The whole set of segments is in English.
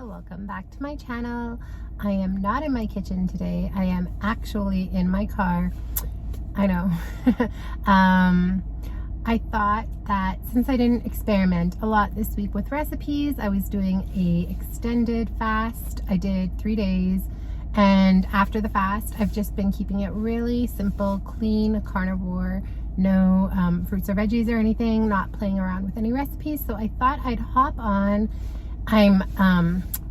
welcome back to my channel. I am not in my kitchen today. I am actually in my car. I know. I thought that since I didn't experiment a lot this week with recipes, I was doing a extended fast. I did 3 days, and after the fast I've just been keeping it really simple, clean, carnivore, no fruits or veggies or anything, not playing around with any recipes. So I thought I'd hop on. I'm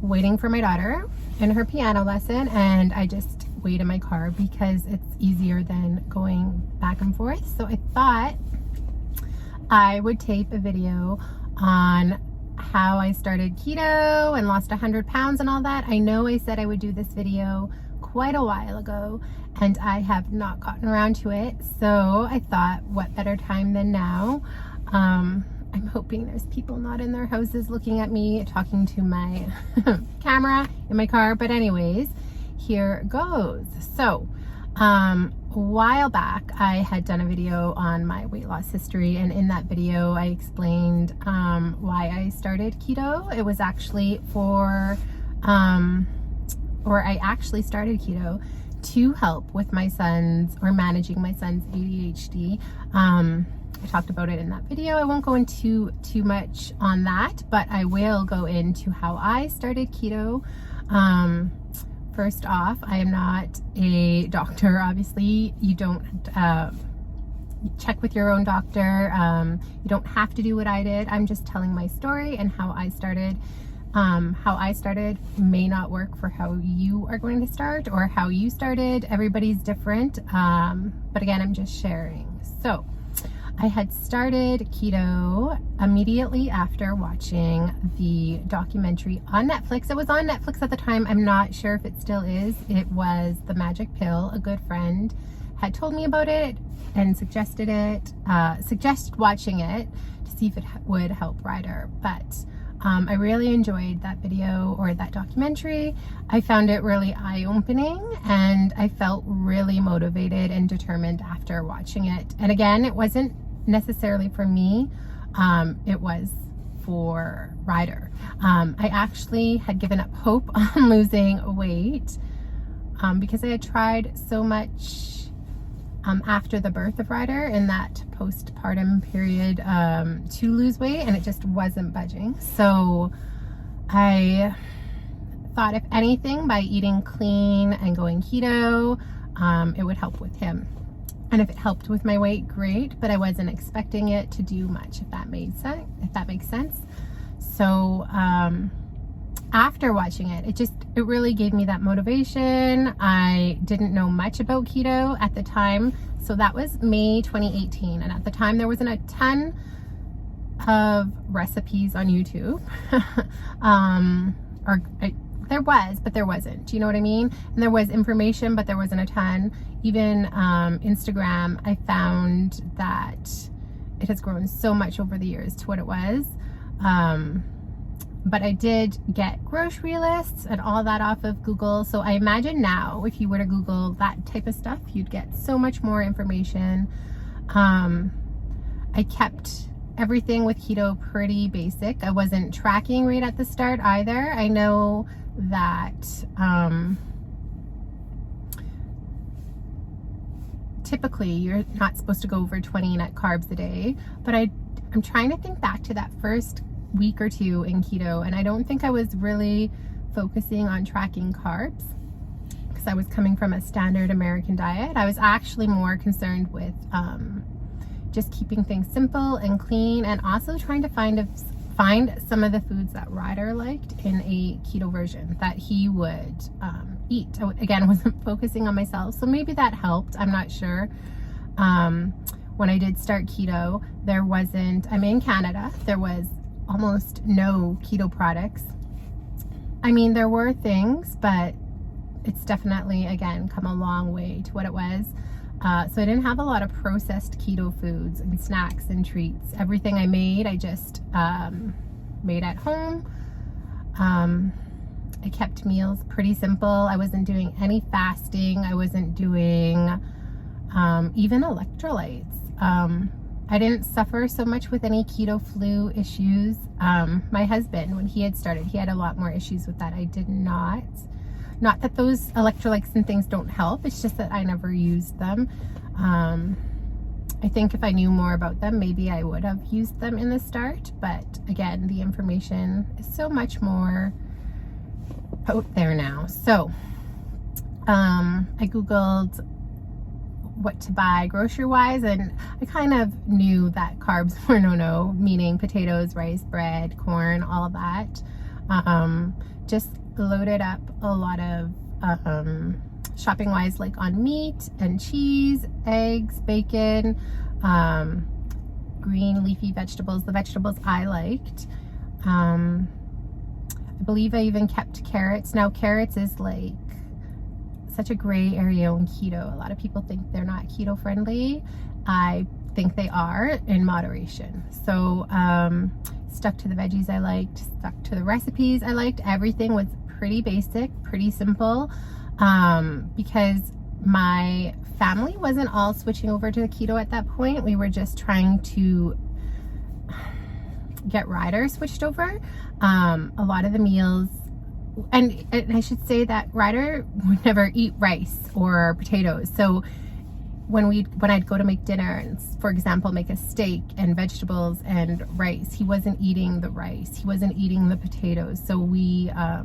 waiting for my daughter in her piano lesson, and I just wait in my car because it's easier than going back and forth. So I thought I would tape a video on how I started keto and lost 100 pounds and all that. I know I said I would do this video quite a while ago, and I have not gotten around to it. So I thought, what better time than now? I'm hoping there's people not in their houses looking at me talking to my camera in my car. But anyways, here goes. So a while back I had done a video on my weight loss history, and in that video I explained why I started keto. It was actually for I actually started keto to help with my son's, or managing my son's ADHD. I talked about it in that video. I won't go into too much on that, but I will go into how I started keto. First off, I am not a doctor. Obviously, you don't check with your own doctor. You don't have to do what I did. I'm just telling my story and how I started. How I started may not work for how you are going to start or how you started. Everybody's different. But again, I'm just sharing. So I had started keto immediately after watching the documentary on Netflix. It was on Netflix at the time. I'm not sure if it still is. It was The Magic Pill. A good friend had told me about it and suggested watching it to see if it would help Ryder. But I really enjoyed that video, or that documentary. I found it really eye-opening, and I felt really motivated and determined after watching it. And again, it wasn't necessarily for me, it was for Ryder. I actually had given up hope on losing weight because I had tried so much after the birth of Ryder in that postpartum period to lose weight, and it just wasn't budging. So I thought, if anything, by eating clean and going keto, it would help with him. And if it helped with my weight, great, but I wasn't expecting it to do much, if that makes sense. So after watching it, it really gave me that motivation. I didn't know much about keto at the time. So that was May 2018. And at the time there wasn't a ton of recipes on YouTube. There was, but there wasn't. Do you know what I mean? And there was information, but there wasn't a ton. Even Instagram, I found that it has grown so much over the years to what it was. But I did get grocery lists and all that off of Google. So I imagine now, if you were to Google that type of stuff, you'd get so much more information. I kept everything with keto pretty basic. I wasn't tracking right at the start either. I know that typically you're not supposed to go over 20 net carbs a day, but I'm trying to think back to that first week or two in keto, and I don't think I was really focusing on tracking carbs because I was coming from a standard American diet. I was actually more concerned with just keeping things simple and clean, and also trying to find some of the foods that Ryder liked in a keto version that he would eat. Again, I wasn't focusing on myself, so maybe that helped. I'm not sure. When I did start keto, I'm in Canada, there was almost no keto products. I mean, there were things, but it's definitely, again, come a long way to what it was. So I didn't have a lot of processed keto foods and snacks and treats. Everything I made, I just made at home. I kept meals pretty simple. I wasn't doing any fasting. I wasn't doing even electrolytes. I didn't suffer so much with any keto flu issues. My husband, when he had started, he had a lot more issues with that. I did not. Not that those electrolytes and things don't help, it's just that I never used them. I think if I knew more about them, maybe I would have used them in the start, but again, the information is so much more out there now. So I Googled what to buy grocery wise, and I kind of knew that carbs were no, meaning potatoes, rice, bread, corn, all of that. Just loaded up a lot of shopping wise, like on meat and cheese, eggs, bacon, green leafy vegetables, the vegetables I liked. I believe I even kept carrots. Now carrots is like such a gray area in keto. A lot of people think they're not keto friendly. I think they are in moderation. So stuck to the veggies I liked, stuck to the recipes I liked. Everything was pretty basic, pretty simple, because my family wasn't all switching over to the keto at that point. We were just trying to get Ryder switched over. A lot of the meals, and I should say that Ryder would never eat rice or potatoes. So when I'd go to make dinner and, for example, make a steak and vegetables and rice, he wasn't eating the rice. He wasn't eating the potatoes. So I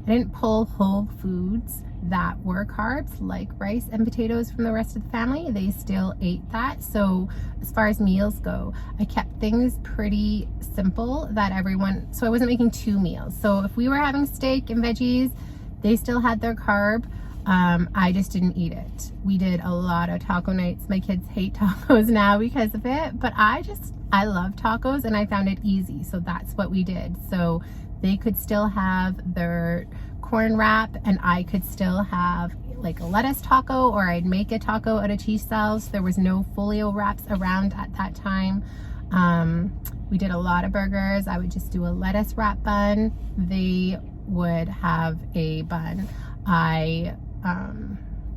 didn't pull whole foods that were carbs like rice and potatoes from the rest of the family. They still ate that. So as far as meals go, I kept things pretty simple that everyone, so I wasn't making 2 meals. So if we were having steak and veggies, they still had their carb. I just didn't eat it. We did a lot of taco nights. My kids hate tacos now because of it, but I love tacos and I found it easy. So that's what we did. So they could still have their corn wrap and I could still have like a lettuce taco, or I'd make a taco out of cheese sauce. There was no folio wraps around at that time. We did a lot of burgers. I would just do a lettuce wrap bun. They would have a bun. I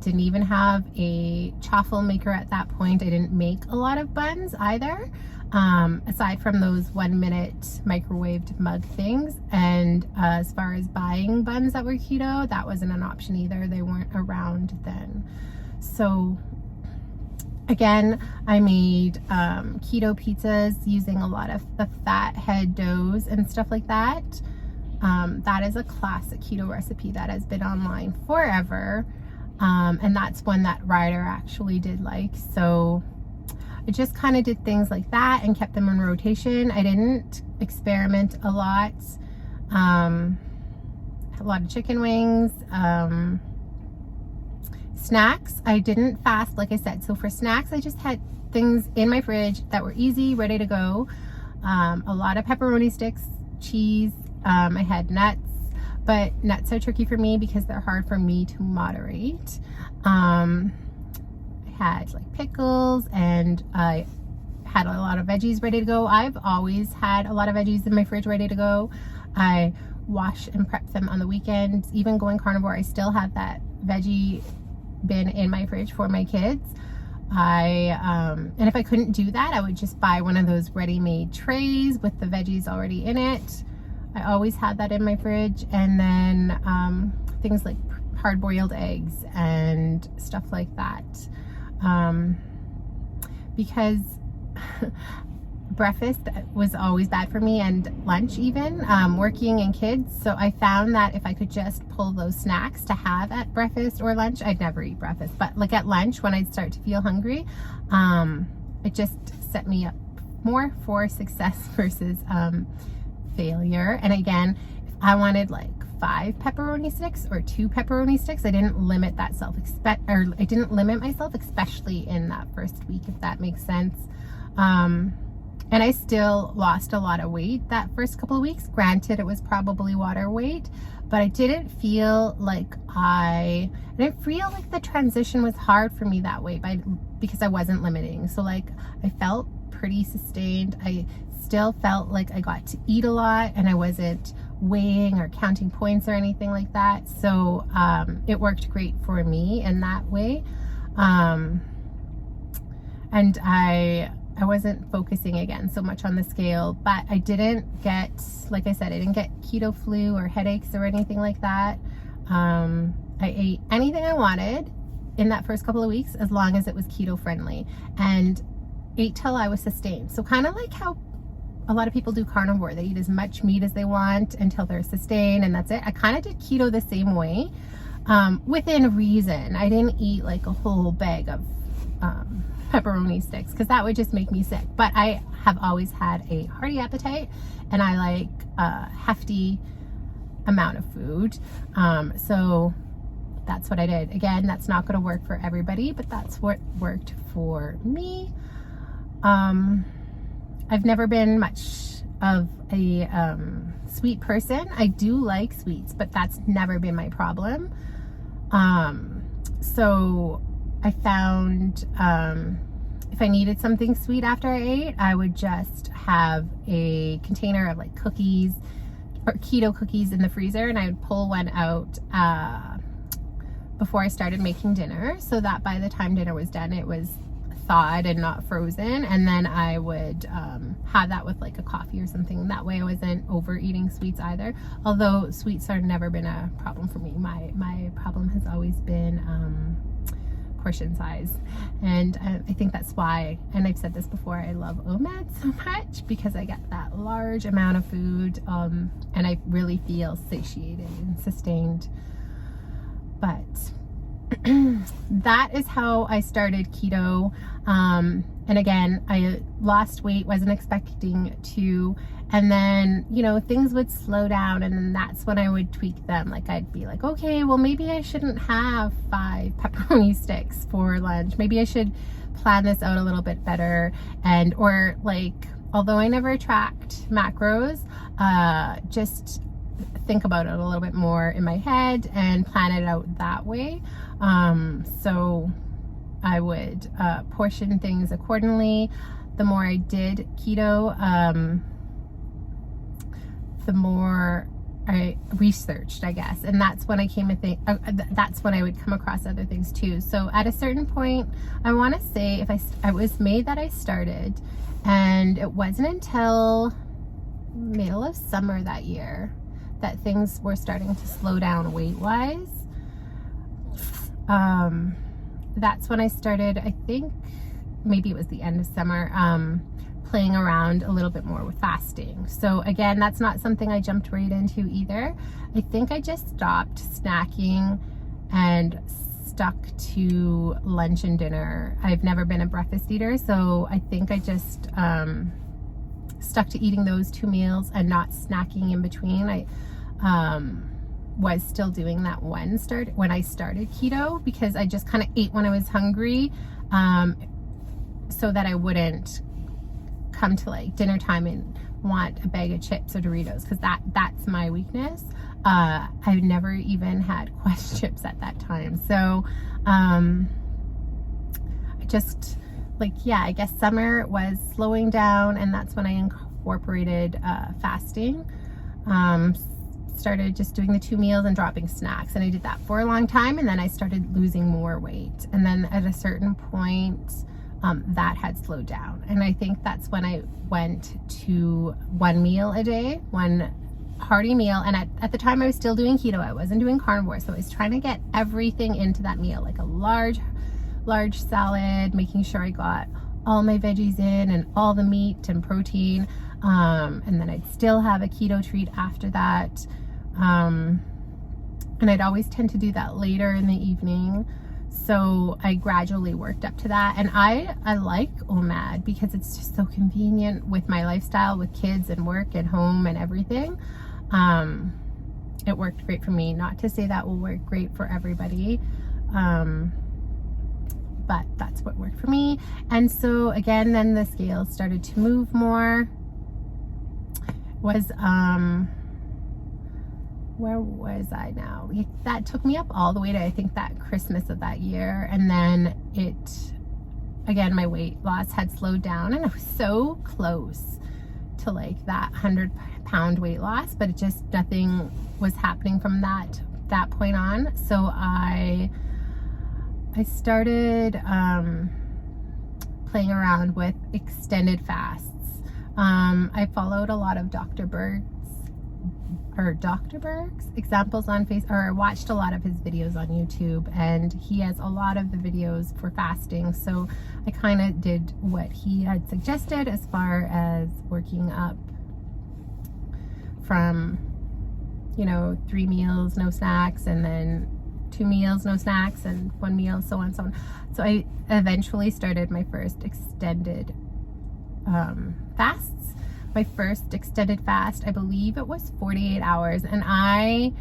didn't even have a chaffle maker at that point. I didn't make a lot of buns either, aside from those 1-minute microwaved mug things. And as far as buying buns that were keto, that wasn't an option either. They weren't around then. So again, I made keto pizzas using a lot of the fat head doughs and stuff like that. That is a classic keto recipe that has been online forever. And that's one that Ryder actually did like. So I just kind of did things like that and kept them in rotation. I didn't experiment a lot. A lot of chicken wings. Snacks, I didn't fast, like I said. So for snacks, I just had things in my fridge that were easy, ready to go. A lot of pepperoni sticks, cheese. I had nuts, but nuts are tricky for me because they're hard for me to moderate. I had like pickles, and I had a lot of veggies ready to go. I've always had a lot of veggies in my fridge ready to go. I wash and prep them on the weekends. Even going carnivore, I still have that veggie bin in my fridge for my kids. And if I couldn't do that, I would just buy one of those ready-made trays with the veggies already in it. I always had that in my fridge. And then things like hard-boiled eggs and stuff like that. Because breakfast was always bad for me, and lunch even, working and kids. So I found that if I could just pull those snacks to have at breakfast or lunch, I'd never eat breakfast, but like at lunch when I'd start to feel hungry, it just set me up more for success versus failure. And again, if I wanted like 5 pepperoni sticks or 2 pepperoni sticks, I didn't limit that I didn't limit myself, especially in that first week, if that makes sense. And I still lost a lot of weight that first couple of weeks. Granted, it was probably water weight, but I didn't feel like the transition was hard for me that way because I wasn't limiting. So like I felt pretty sustained. I still felt like I got to eat a lot, and I wasn't weighing or counting points or anything like that. So it worked great for me in that way. And I I wasn't focusing again so much on the scale, but I didn't get, like I said, I didn't get keto flu or headaches or anything like that. I ate anything I wanted in that first couple of weeks as long as it was keto friendly, and ate till I was sustained. So kind of like how a lot of people do carnivore. They eat as much meat as they want until they're sustained, and that's it. I kind of did keto the same way, within reason. I didn't eat like a whole bag of pepperoni sticks because that would just make me sick. But I have always had a hearty appetite, and I like a hefty amount of food. So that's what I did. Again, that's not going to work for everybody, but that's what worked for me. I've never been much of a sweet person. I do like sweets, but that's never been my problem. So I found if I needed something sweet after I ate, I would just have a container of like cookies or keto cookies in the freezer, and I would pull one out before I started making dinner, so that by the time dinner was done, it was thawed and not frozen. And then I would have that with like a coffee or something. That way I wasn't overeating sweets either, although sweets have never been a problem for me. My problem has always been portion size, and I think that's why, and I've said this before, I love OMAD so much, because I get that large amount of food, and I really feel satiated and sustained. But that is how I started keto. And again, I lost weight, wasn't expecting to, and then, you know, things would slow down, and then that's when I would tweak them. Like I'd be like, okay, well maybe I shouldn't have 5 pepperoni sticks for lunch. Maybe I should plan this out a little bit better. And, or like, although I never tracked macros, just think about it a little bit more in my head and plan it out that way. So I would portion things accordingly. The more I did keto, the more I researched, I guess, and that's when I came to think, that's when I would come across other things too. So at a certain point, I want to say, if I was made that I started, and it wasn't until middle of summer that year that things were starting to slow down weight-wise. That's when I started, I think maybe it was the end of summer, playing around a little bit more with fasting. So again, that's not something I jumped right into either. I think I just stopped snacking and stuck to lunch and dinner. I've never been a breakfast eater, so I think I just stuck to eating those 2 meals and not snacking in between. I was still doing that when I started keto, because I just kind of ate when I was hungry, so that I wouldn't come to like dinner time and want a bag of chips or Doritos, because that's my weakness. I've never even had Quest chips at that time. So I just, like, yeah, I guess summer was slowing down, and that's when I incorporated fasting. Started just doing the 2 meals and dropping snacks, and I did that for a long time, and then I started losing more weight, and then at a certain point that had slowed down, and I think that's when I went to 1 meal a day, 1 hearty meal. And at the time I was still doing keto, I wasn't doing carnivore, so I was trying to get everything into that meal, like a large salad, making sure I got all my veggies in and all the meat and protein, and then I'd still have a keto treat after that. And I'd always tend to do that later in the evening. So I gradually worked up to that. And I like OMAD because it's just so convenient with my lifestyle, with kids and work and home and everything. It worked great for me. Not to say that will work great for everybody. But that's what worked for me. And so again, then the scales started to move more. Where was I now? That took me up all the way to, I think, that Christmas of that year. And then again, my weight loss had slowed down, and I was so close to like that 100-pound weight loss, but it just, nothing was happening from that point on. So I started playing around with extended fasts. I followed a lot of Dr. Berg's examples on Facebook, or watched a lot of his videos on YouTube, and he has a lot of the videos for fasting. So I kind of did what he had suggested as far as working up from, you know, 3 meals, no snacks, and then 2 meals, no snacks, and 1 meal, so on, so on. So I eventually started my first extended fasts. My first extended fast, I believe it was 48 hours, and I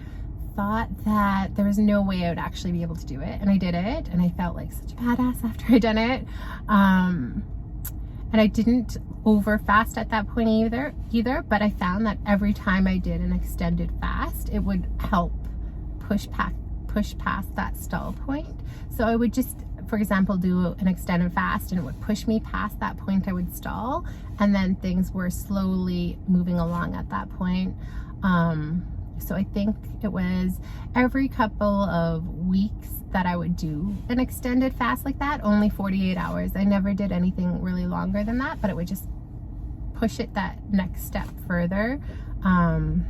thought that there was no way I would actually be able to do it, and I did it, and I felt like such a badass after I done it. And I didn't over fast at that point either, but I found that every time I did an extended fast, it would help push past that stall point. So I would just, for example, do an extended fast, and it would push me past that point I would stall, and then things were slowly moving along at that point. So I think it was every couple of weeks that I would do an extended fast like that, only 48 hours. I never did anything really longer than that, but it would just push it that next step further. And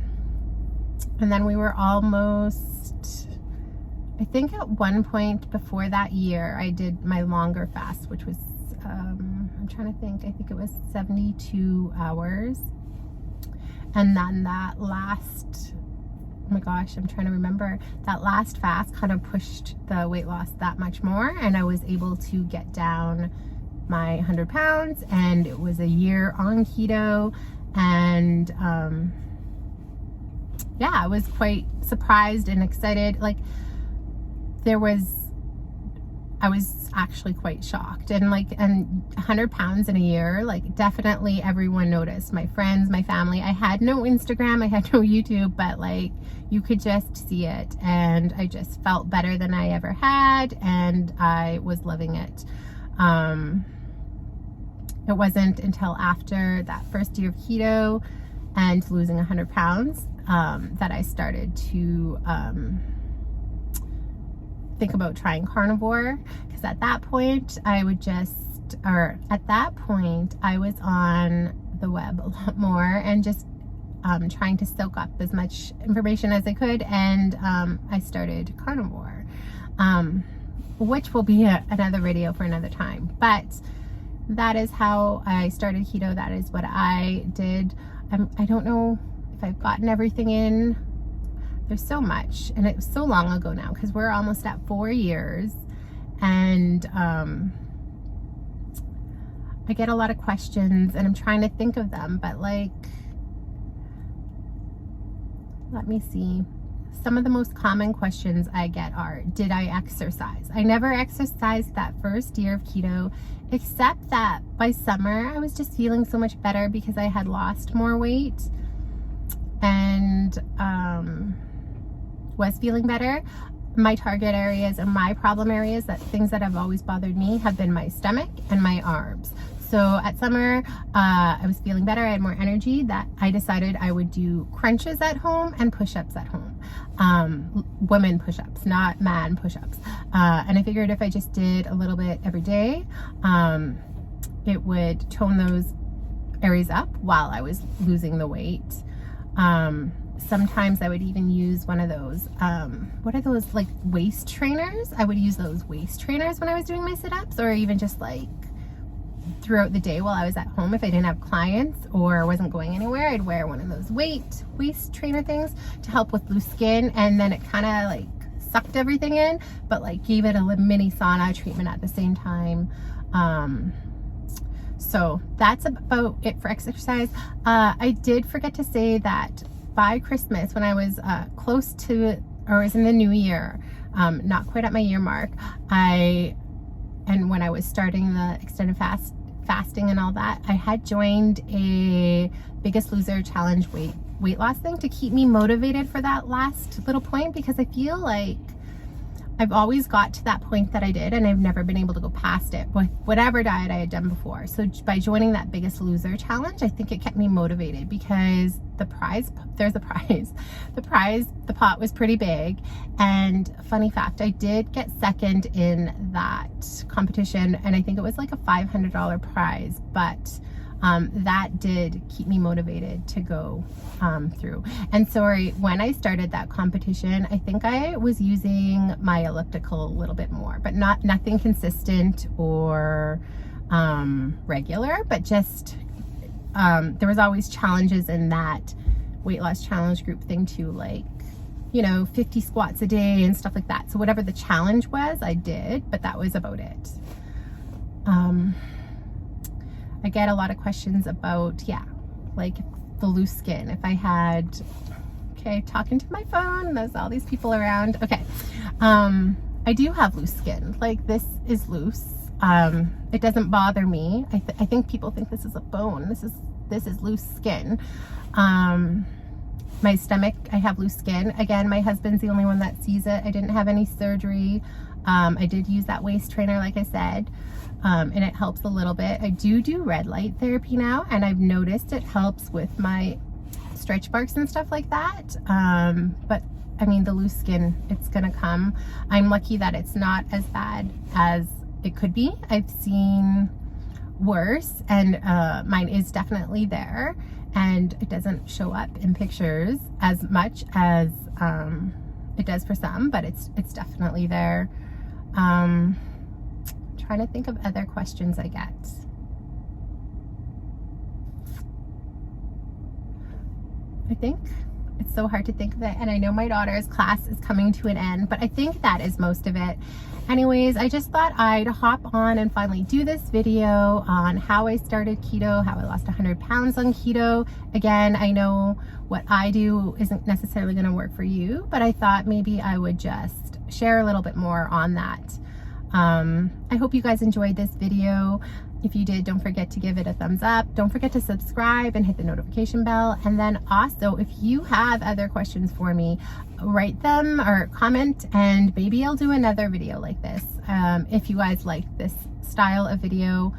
then we were almost, I think at one point before that year, I did my longer fast, which was, I'm trying to think, I think it was 72 hours. And then that last, oh my gosh, I'm trying to remember, that last fast kind of pushed the weight loss that much more, and I was able to get down my 100 pounds, and it was a year on keto. And yeah, I was quite surprised and excited. Like, I was actually quite shocked, and 100 pounds in a year, like, definitely everyone noticed. My friends, my family. I had no Instagram, I had no YouTube, but like, you could just see it, and I just felt better than I ever had, and I was loving it. It wasn't until after that first year of keto and losing 100 pounds that I started to think about trying carnivore, because at that point I was on the web a lot more, and just trying to soak up as much information as I could, and I started carnivore, which will be another video for another time. But that is how I started keto. That is what I did. I don't know if I've gotten everything in. There's so much, and it was so long ago now, because we're almost at 4 years, and I get a lot of questions, and I'm trying to think of them, but like, let me see. Some of the most common questions I get are, did I exercise? I never exercised that first year of keto, except that by summer I was just feeling so much better because I had lost more weight, and was feeling better. My target areas and my problem areas, that things that have always bothered me, have been my stomach and my arms. So at summer, I was feeling better. I had more energy, that I decided I would do crunches at home and push-ups at home. Women push-ups, not man push-ups. And I figured if I just did a little bit every day, it would tone those areas up while I was losing the weight. Sometimes I would even use one of those, what are those, like, waist trainers? I would use those waist trainers when I was doing my sit-ups, or even just like throughout the day while I was at home. If I didn't have clients or wasn't going anywhere, I'd wear one of those waist trainer things to help with loose skin, and then it kind of like sucked everything in, but like gave it a mini sauna treatment at the same time. So that's about it for exercise. I did forget to say that by Christmas, when I was close to, or was in the new year, not quite at my year mark, and when I was starting the extended fasting and all that, I had joined a Biggest Loser challenge weight loss thing to keep me motivated for that last little point, because I feel like I've always got to that point that I did, and I've never been able to go past it with whatever diet I had done before. So by joining that Biggest Loser challenge, I think it kept me motivated, because the pot was pretty big. And funny fact, I did get second in that competition, and I think it was like a $500 prize, but that did keep me motivated to go through. And sorry, when I started that competition, I think I was using my elliptical a little bit more, but nothing consistent or regular, but just there was always challenges in that weight loss challenge group thing too, like, you know, 50 squats a day and stuff like that. So whatever the challenge was, I did, but that was about it. I get a lot of questions about, like the loose skin. If I had, okay, talking to my phone, there's all these people around. Okay. I do have loose skin. Like, this is loose. It doesn't bother me. I think people think this is a bone. This is loose skin. My stomach, I have loose skin. Again, my husband's the only one that sees it. I didn't have any surgery. I did use that waist trainer, like I said. And it helps a little bit. I do red light therapy now, and I've noticed it helps with my stretch marks and stuff like that. But I mean, the loose skin, it's gonna come. I'm lucky that it's not as bad as it could be. I've seen worse, and mine is definitely there, and it doesn't show up in pictures as much as it does for some, but it's definitely there. Trying to think of other questions I get. I think it's so hard to think of it, and I know my daughter's class is coming to an end, but I think that is most of it. Anyways, I just thought I'd hop on and finally do this video on how I started keto, how I lost 100 pounds on keto. Again, I know what I do isn't necessarily going to work for you, but I thought maybe I would just share a little bit more on that. I hope you guys enjoyed this video. If you did, don't forget to give it a thumbs up. Don't forget to subscribe and hit the notification bell. And then also, if you have other questions for me, write them or comment, and maybe I'll do another video like this. If you guys like this style of video,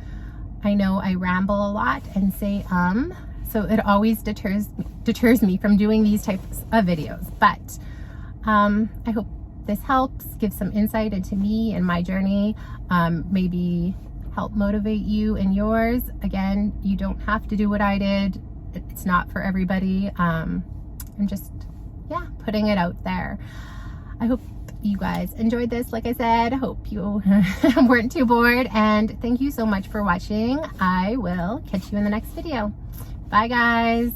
I know I ramble a lot and say so it always deters me from doing these types of videos. But I hope this helps give some insight into me and my journey, maybe help motivate you in yours. Again, you don't have to do what I did. It's not for everybody. I'm just, putting it out there. I hope you guys enjoyed this. Like I said, I hope you weren't too bored, and thank you so much for watching. I will catch you in the next video. Bye, guys.